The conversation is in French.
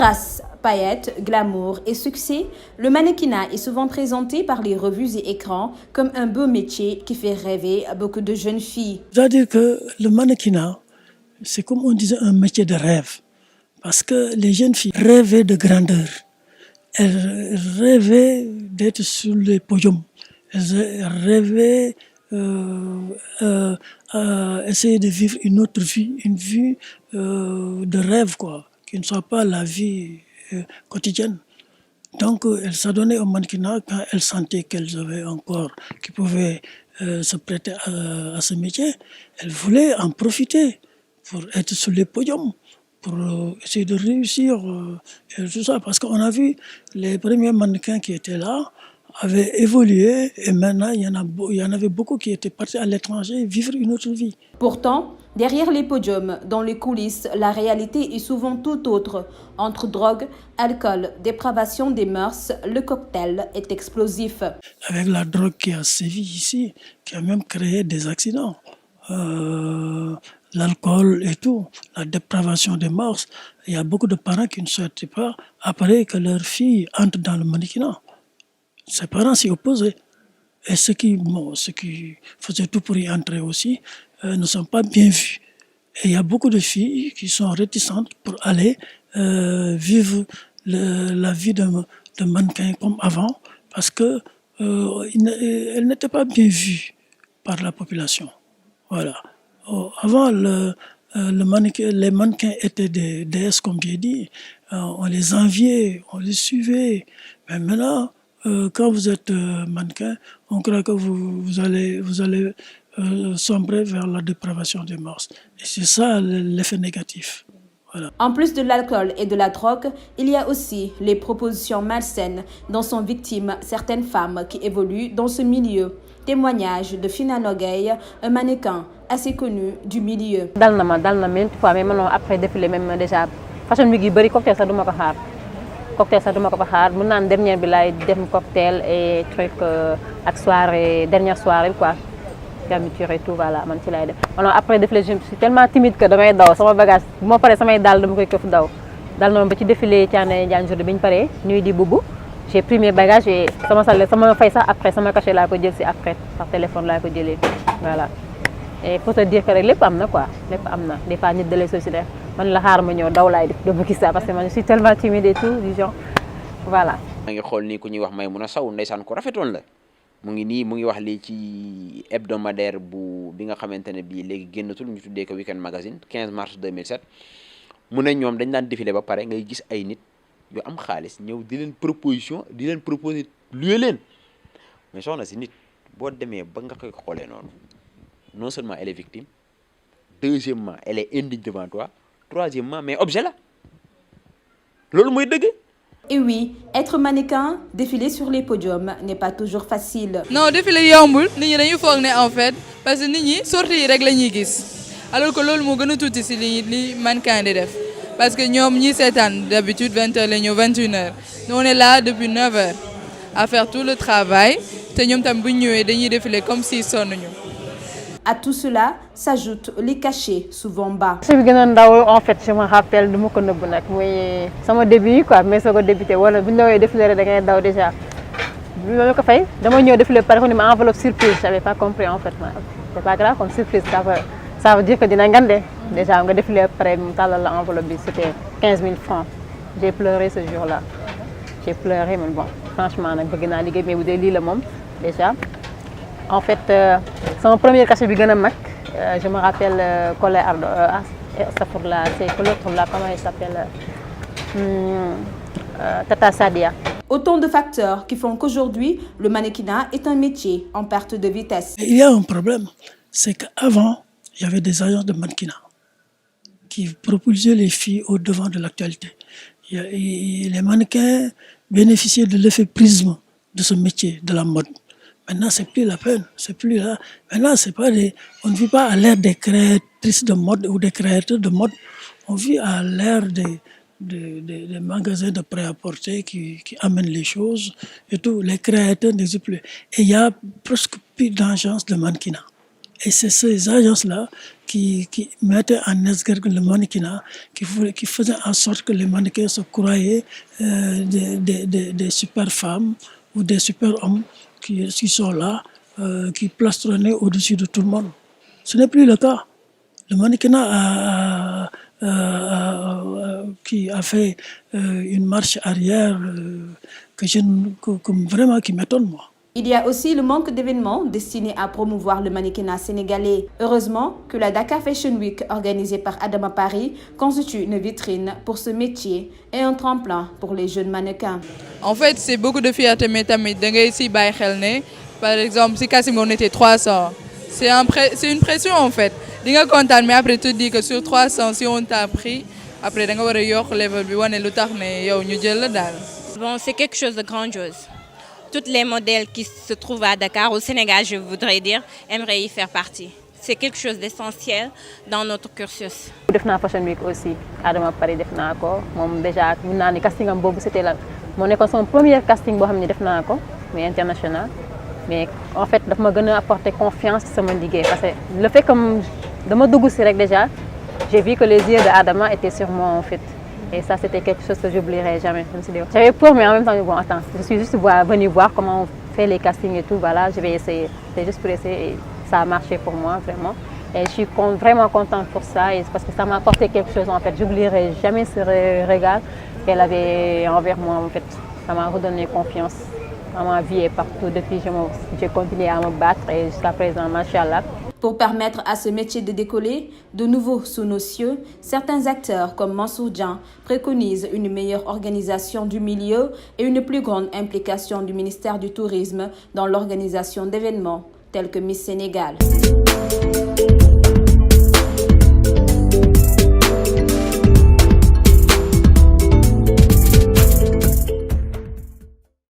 Strass, paillettes, glamour et succès, le mannequinat est souvent présenté par les revues et écrans comme un beau métier qui fait rêver beaucoup de jeunes filles. C'est-à-dire que le mannequinat, c'est comme on disait un métier de rêve. Parce que les jeunes filles rêvaient de grandeur. Elles rêvaient d'être sur les podiums. Elles rêvaient essayer de vivre une autre vie, une vie de rêve, quoi, qui ne soit pas la vie quotidienne. Donc, elles s'adonnaient au mannequinat quand elles sentaient qu'elles avaient un corps qui pouvait se prêter à ce métier. Elles voulaient en profiter pour être sur les podiums, pour essayer de réussir et tout ça. Parce qu'on a vu les premiers mannequins qui étaient là avaient évolué et maintenant il y en avait beaucoup qui étaient partis à l'étranger vivre une autre vie. Pourtant, derrière les podiums, dans les coulisses, la réalité est souvent tout autre. Entre drogue, alcool, dépravation des mœurs, le cocktail est explosif. Avec la drogue qui a sévi ici, qui a même créé des accidents, l'alcool et tout, la dépravation des mœurs, il y a beaucoup de parents qui ne souhaitaient pas après que leur fille entre dans le mannequinat. Ses parents s'y opposaient. Et ceux qui faisaient tout pour y entrer aussi ne sont pas bien vus. Et il y a beaucoup de filles qui sont réticentes pour aller vivre la vie de mannequin comme avant, parce qu'elles n'étaient pas bien vues par la population. Voilà. Avant, les mannequins étaient des déesses, comme j'ai dit. On les enviait, on les suivait. Mais maintenant, quand vous êtes mannequin, on croit que vous allez sombrer vers la dépravation des mœurs. Et c'est ça l'effet négatif. Voilà. En plus de l'alcool et de la drogue, il y a aussi les propositions malsaines dont sont victimes certaines femmes qui évoluent dans ce milieu. Témoignage de Fina Nogueil, un mannequin assez connu du milieu. dal na maintes fois mais maintenant après défilé même déjà fashion week yu bëri cocktail sax duma ko xaar mën naan dernière bi laay dem cocktail et truc ak soirée dernière soirée quoi fermeture et tout voilà man ci laay def alors après défilé je suis tellement timide que damay daw sama bagage bu ma paree samay dal dama koy këf daw dal noonu ba ci défilé Thiané Diagne jour bi ñu paree nuy di bubu j'ai pris mes bagages et sama fay sax après sama cachet laa ko jël si après par téléphone laa ko jëlee voilà. Et pour te dire que lépp am na quoi lépp am na des fois nit da lay solliciter man la xaar ma ñëw daw laay def dama gis ça parce que man je suis tellement timide et tout du genre voilà. maa ngi xool nii ku ñuy wax Maimouna Sow ndeysaan ko rafetoon la mu ngi wax lii ci hebdomadaire bi nga xamante ne bii léegi génnatul ñu tuddee ko Weekend Magazine 15 mars 2007 mu ne ñoom dañ daan défilé ba pare ngay gis ay nit yu am xaalis ñëw di leen proposer luye leen mais soxna si nit boo demee ba nga koy xoolee noonu. Non seulement elle est victime, deuxièmement, elle est indigne devant toi, troisièmement, mais objet là. C'est ce que Et oui, être mannequin, défiler sur les podiums n'est pas toujours facile. Non, défiler yombul, nit ñi dañuy fogg né en fait parce que nit ñi sortie yi rek lañuy gis. Alors que lolu mo gëna tuuti ci li mannequin di def. Parce que ñom ñi sétane d'habitude 20h la ñëw 21h. Nous on est là depuis 9h à faire tout le travail. Té ñom tam bu ñëwé dañuy défiler comme si sonnu ñu. À tout cela s'ajoutent les cachets souvent bas. Ce bi gëna ndaw en fait je me rappelle duma ko neub nak moy sama début quoi mais soko débuté wala buñ la wé défilé da ngay daw déjà. Bu ma ko fay dama ñëw défilé par contre ma enveloppe surprise j'avais pas compris en fait c'est pas grave comme surprise ça veut dire que dina ngandé déjà nga défilé après mu talal la enveloppe bi c'était 15 000 francs. J'ai pleuré ce jour-là. J'ai pleuré mais bon franchement nak bëgg na liggéey mais bu dé li la mom déjà. En fait, c'est mon premier cachet bi gëna mag. Je me rappelle Collet Ardo. C'est l'autre là, comment il s'appelle Tata Sadia. Autant de facteurs qui font qu'aujourd'hui, le mannequinat est un métier en perte de vitesse. Il y a un problème, c'est qu'avant, il y avait des agences de mannequinat qui propulsaient les filles au devant de l'actualité. Les mannequins bénéficiaient de l'effet prisme de ce métier, de la mode. Maintenant, c'est plus la peine, c'est plus là. Maintenant, on ne vit pas à l'ère des créatrices de mode ou des créateurs de mode. On vit à l'ère des magasins de prêt-à-porter qui amènent les choses et tout. Les créateurs n'existent plus. Et il y a presque plus d'agence de mannequinat. Et c'est ces agences-là qui mettaient en exergue le mannequinat, qui faisaient en sorte que les mannequins se croyaient des super femmes ou des super hommes qui sont là, qui plastronnaient au-dessus de tout le monde. Ce n'est plus le cas. Le mannequinat qui a fait une marche arrière vraiment qui m'étonne, moi. Il y a aussi le manque d'événements destinés à promouvoir le mannequinat sénégalais. Heureusement que la Dakar Fashion Week organisée par Adama Paris constitue une vitrine pour ce métier et un tremplin pour les jeunes mannequins. En fait, c'est beaucoup de fierté, mais tamit da ngay si bàyyi xel ne par exemple si Kassim on était 300. C'est une pression en fait. Di nga kontaan mais après tu te dis que sur 300 si on t'a pris après da nga war a yokk level bi wane lu tax ne yow ñu jël la daal. Bon, c'est quelque chose de grandiose. Toutes les modèles qui se trouvent à Dakar, au Sénégal, je voudrais dire, aimeraient y faire partie. C'est quelque chose d'essentiel dans notre cursus. def naa Fashion Week aussi Adama Paris def naa ko moom déjà mun naa ni casting am boobu c'était la moo nekkoon son premier casting boo xam ne def naa ko mais international mais en fait daf ma gën a apporter confiance ci sama liggéey parce que le fait que dama dugg si rek déjà j'ai vu que les yeux de Adama étaient sur moi en fait. Et ça, c'était quelque chose que j'oublierai jamais. J'avais peur, mais en même temps, bon, attends, je suis juste venue voir comment on fait les castings et tout. Voilà, je vais essayer. C'est juste pour essayer et ça a marché pour moi, vraiment. Et je suis vraiment contente pour ça et parce que ça m'a apporté quelque chose, en fait. J'oublierai jamais ce régal qu'elle avait envers moi, en fait. Ça m'a redonné confiance dans ma vie et partout. Depuis, j'ai continué à me battre et jusqu'à présent, machallah. Pour permettre à ce métier de décoller de nouveau sous nos cieux, certains acteurs comme Mansour Dian préconisent une meilleure organisation du milieu et une plus grande implication du ministère du Tourisme dans l'organisation d'événements tels que Miss Sénégal.